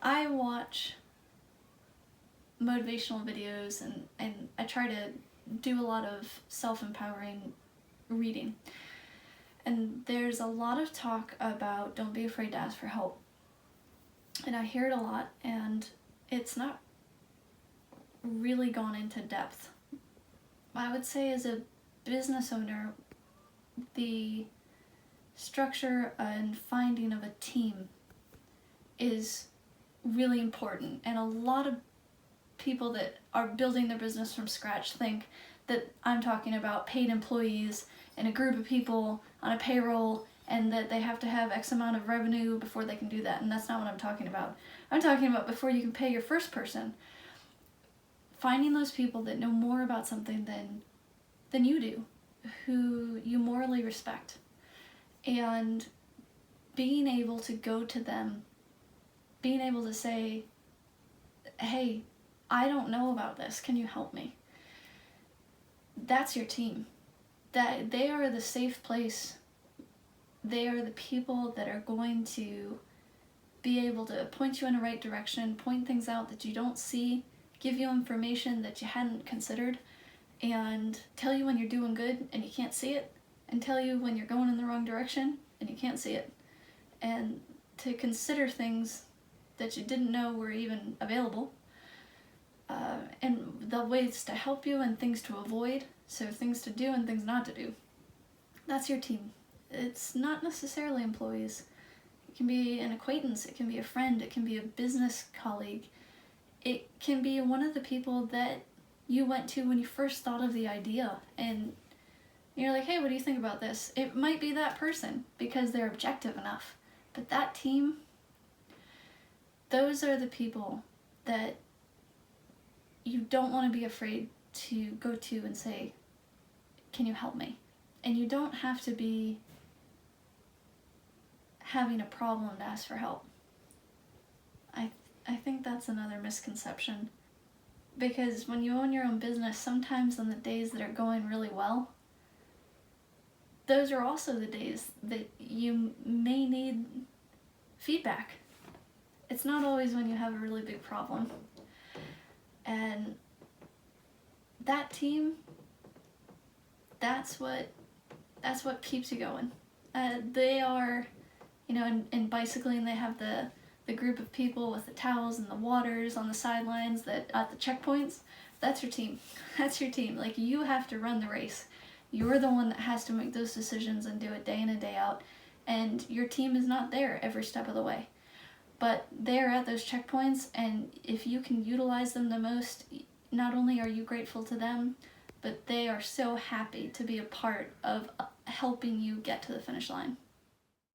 I watch motivational videos and I try to do a lot of self-empowering reading. And there's a lot of talk about don't be afraid to ask for help. And I hear it a lot, and it's not really gone into depth. I would say as a business owner, the structure and finding of a team is really important, and a lot of people that are building their business from scratch think that I'm talking about paid employees and a group of people on a payroll and that they have to have X amount of revenue before they can do that, and that's not what I'm talking about. I'm talking about before you can pay your first person, finding those people that know more about something than you do, who you morally respect, and being able to go to them, being able to say, hey, I don't know about this, can you help me? That's your team. That they are the safe place. They are the people that are going to be able to point you in the right direction, point things out that you don't see, give you information that you hadn't considered, and tell you when you're doing good and you can't see it, and tell you when you're going in the wrong direction and you can't see it, and to consider things that you didn't know were even available, and the ways to help you and things to avoid, so things to do and things not to do. That's your team. It's not necessarily employees. It can be an acquaintance, it can be a friend, it can be a business colleague. It can be one of the people that you went to when you first thought of the idea and you're like, hey, what do you think about this? It might be that person because they're objective enough. But that team, those are the people that you don't want to be afraid to go to and say, can you help me? And you don't have to be having a problem to ask for help. I think that's another misconception. Because when you own your own business, sometimes on the days that are going really well, those are also the days that you may need feedback. It's not always when you have a really big problem. And that team, that's what keeps you going. They are, in bicycling they have the group of people with the towels and the waters on the sidelines that at the checkpoints. That's your team. That's your team. Like, you have to run the race. You're the one that has to make those decisions and do it day in and day out. And your team is not there every step of the way. But they're at those checkpoints, and if you can utilize them the most, not only are you grateful to them, but they are so happy to be a part of helping you get to the finish line.